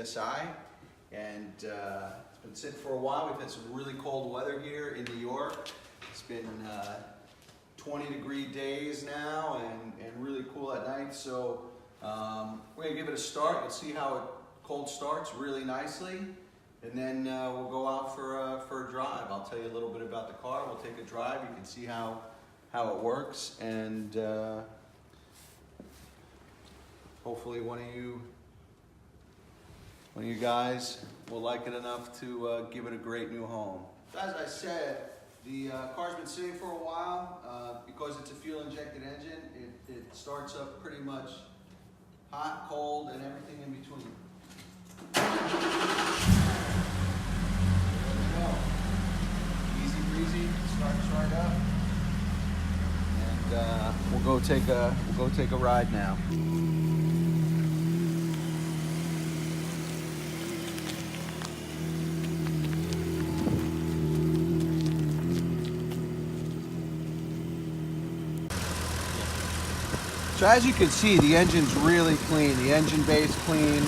TSI, and it's been sitting for a while. We've had some really cold weather here in New York. It's been 20-degree days now and really cool at night. So we're gonna give it a start. You'll see how it cold starts really nicely, and then we'll go out for a drive. I'll tell you a little bit about the car. We'll take a drive. You can see how it works, and hopefully one of you guys will like it enough to give it a great new home. As I said, the car's been sitting for a while. Because it's a fuel-injected engine, it starts up pretty much hot, cold, and everything in between. There we go. Easy breezy, start up, and we'll go take a ride now. So as you can see, the engine's really clean. The engine bay's clean.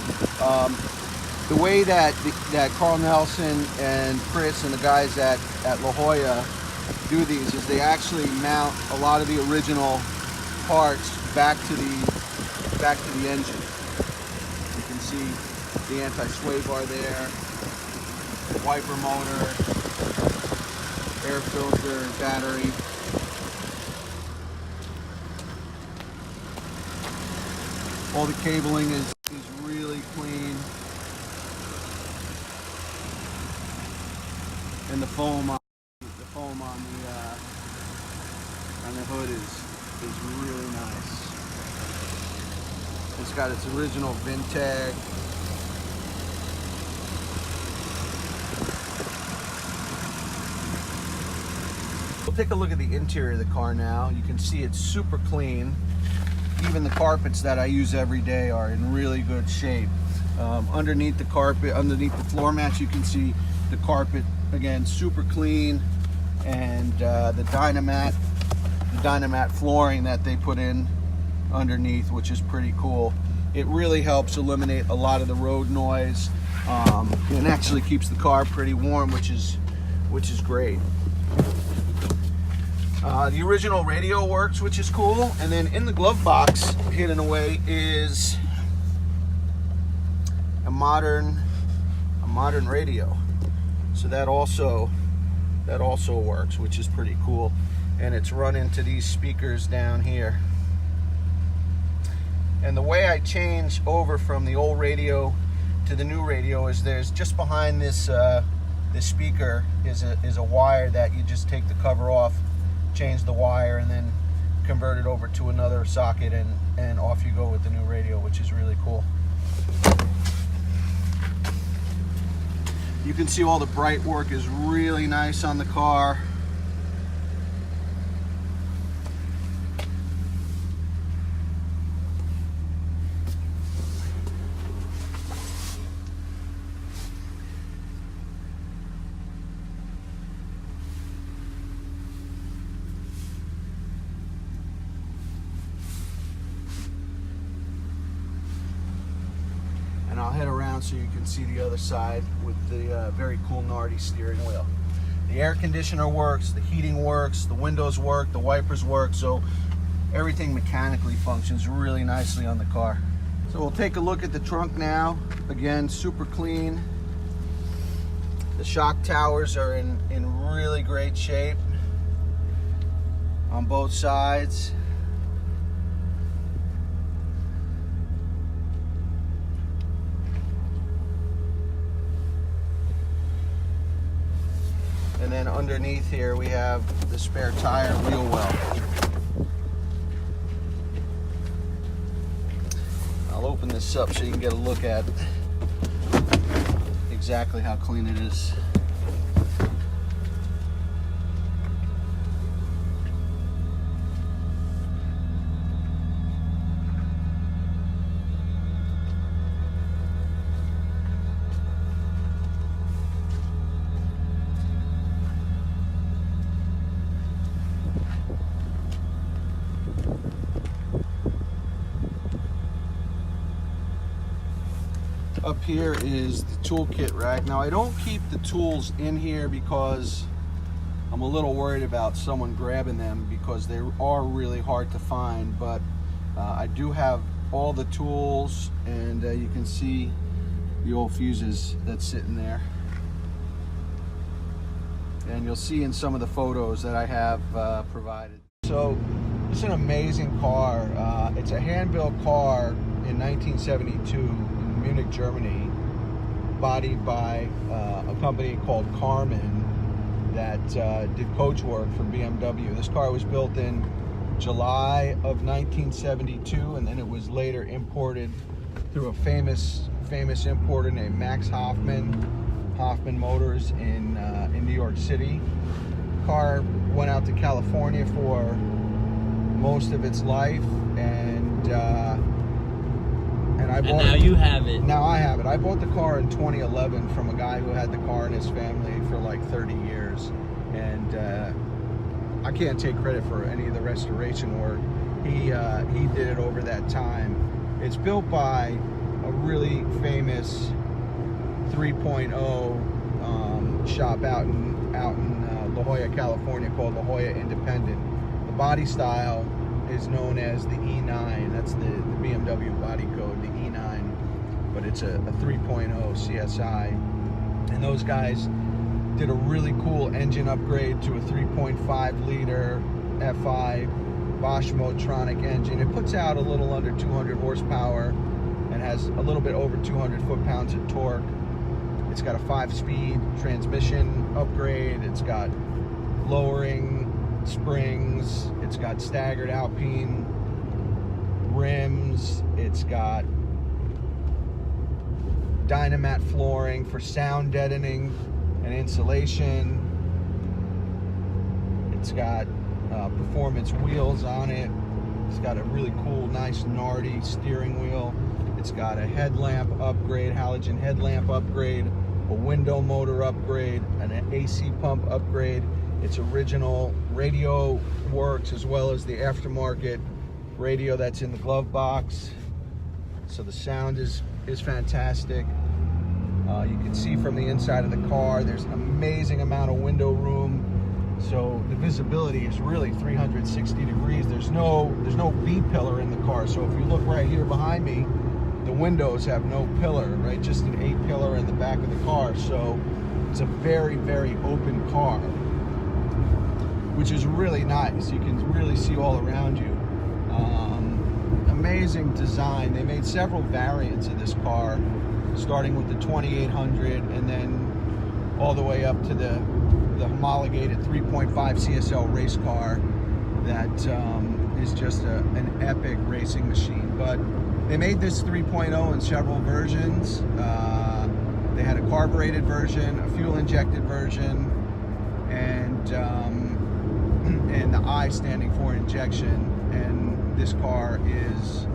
The way that Carl Nelson and Chris and the guys at La Jolla do these is they actually mount a lot of the original parts back to the engine. You can see the anti-sway bar there, wiper motor, air filter, battery. All the cabling is really clean, and the foam on the hood is really nice. It's got its original VIN tag. We'll take a look at the interior of the car now. You can see it's super clean. Even the carpets that I use every day are in really good shape. Underneath the carpet, underneath the floor mats, you can see the carpet, again, super clean. And the Dynamat flooring that they put in underneath, which is pretty cool. It really helps eliminate a lot of the road noise, and actually keeps the car pretty warm, which is great. The original radio works, which is cool, and then in the glove box, hidden away, is a modern radio. So that also works, which is pretty cool, and it's run into these speakers down here. And the way I change over from the old radio to the new radio is there's just behind this speaker is a wire that you just take the cover off, change the wire, and then convert it over to another socket, and off you go with the new radio, which is really cool. You can see all the bright work is really nice on the car. And I'll head around so you can see the other side with the very cool Nardi steering wheel. The air conditioner works, the heating works, the windows work, the wipers work, so everything mechanically functions really nicely on the car. So we'll take a look at the trunk now. Again, super clean. The shock towers are in really great shape on both sides. And then underneath here we have the spare tire wheel well. I'll open this up so you can get a look at exactly how clean it is. Up here is the toolkit rack. Now I don't keep the tools in here because I'm a little worried about someone grabbing them, because they are really hard to find, but I do have all the tools, and you can see the old fuses that's sitting there. And you'll see in some of the photos that I have provided. So it's an amazing car. It's a hand-built car in 1972 in Munich, Germany, bodied by a company called Carmen that did coach work for BMW. This car was built in July of 1972, and then it was later imported through a famous importer named Max Hoffman Motors in New York City. Car went out to California for most of its life, and now you have it. Now I have it. I bought the car in 2011 from a guy who had the car in his family for like 30 years, and I can't take credit for any of the restoration work. He did it over that time. It's built by a really famous 3.0 shop out in La Jolla, California, called La Jolla Independent. The body style is known as the E9. That's the BMW body code, the E9, but it's a 3.0 CSI. And those guys did a really cool engine upgrade to a 3.5 liter F5 Bosch Motronic engine. It puts out a little under 200 horsepower and has a little bit over 200 foot-pounds of torque. It's got a 5-speed transmission upgrade. It's got lowering springs. It's got staggered Alpine rims. It's got Dynamat flooring for sound deadening and insulation. It's got performance wheels on it. It's got a really cool, nice Nardi steering wheel. It's got a headlamp upgrade, halogen headlamp upgrade, a window motor upgrade, an AC pump upgrade. Its original radio works, as well as the aftermarket radio that's in the glove box. So the sound is fantastic. You can see from the inside of the car, there's an amazing amount of window room. So the visibility is really 360 degrees. There's no B-pillar in the car. So if you look right here behind me, the windows have no pillar, right? Just an A-pillar in the back of the car. So it's a very, very open car, which is really nice. You can really see all around you. Amazing design. They made several variants of this car, starting with the 2800 and then all the way up to the homologated 3.5 CSL race car that is just an epic racing machine. But they made this 3.0 in several versions. They had a carbureted version, a fuel-injected version, and the I standing for injection. And this car is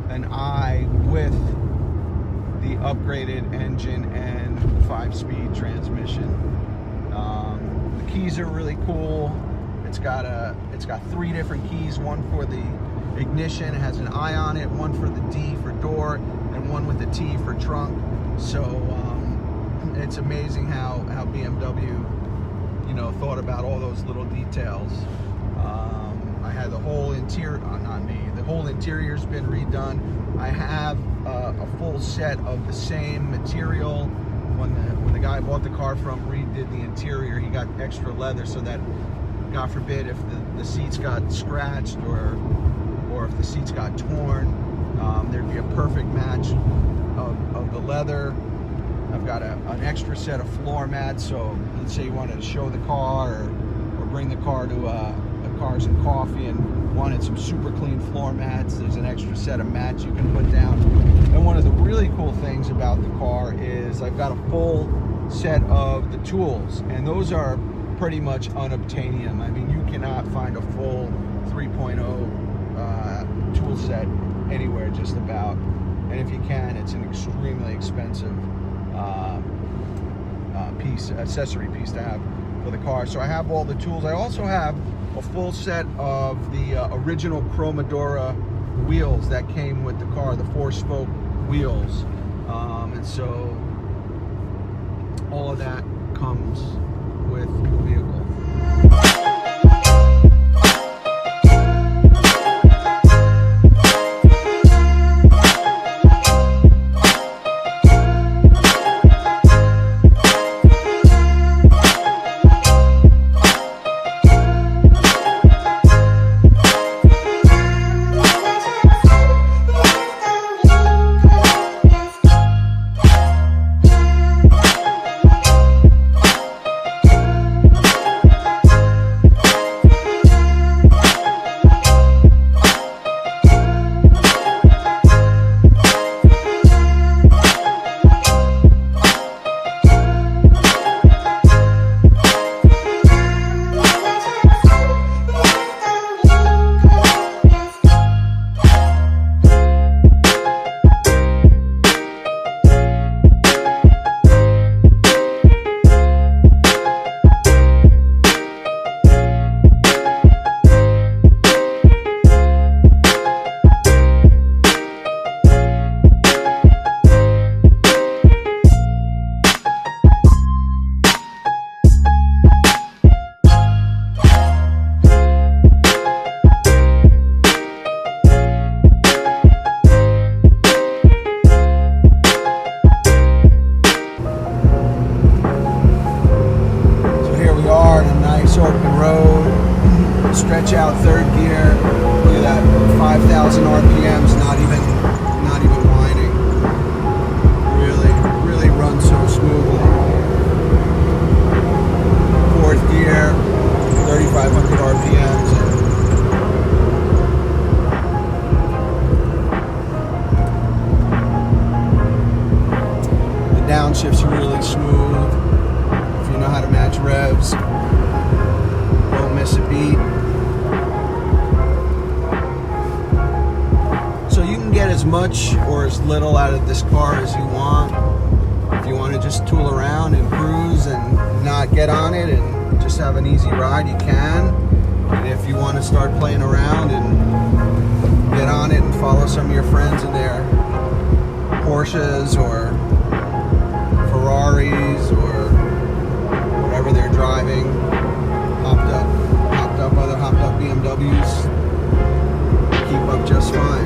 an I with the upgraded engine and 5-speed transmission. The keys are really cool. It's got 3 different keys, one for the ignition, it has an I on it, one for the D for door, and one with the T for trunk. So it's amazing how BMW, you know, thought about all those little details. I had the whole interior, the whole interior's been redone. I have a full set of the same material. When the guy I bought the car from redid the interior, he got extra leather so that, God forbid, if the seats got scratched or if the seats got torn, there'd be a perfect match of the leather. I've got an extra set of floor mats, so let's say you wanted to show the car or bring the car to a Cars and Coffee and wanted some super clean floor mats, there's an extra set of mats you can put down. And one of the really cool things about the car is I've got a full set of the tools, and those are pretty much unobtainium. I mean, you cannot find a full 3.0 tool set anywhere, just about. And if you can, it's an extremely expensive accessory piece to have for the car. So I have all the tools. I also have a full set of the original Chromadora wheels that came with the car, the 4-spoke wheels. And so all of that comes with the vehicle. Open road, stretch out third gear. Look at that, 5,000 RPMs, not even whining. Really runs so smoothly. Fourth gear, 3,500 RPMs. The downshifts are really smooth. If you know how to match revs, won't miss a beat. So you can get as much or as little out of this car as you want. If you want to just tool around and cruise and not get on it and just have an easy ride, you can. And if you want to start playing around and get on it and follow some of your friends in their Porsches or Ferraris or whatever they're driving, hopped up BMWs, keep up just fine.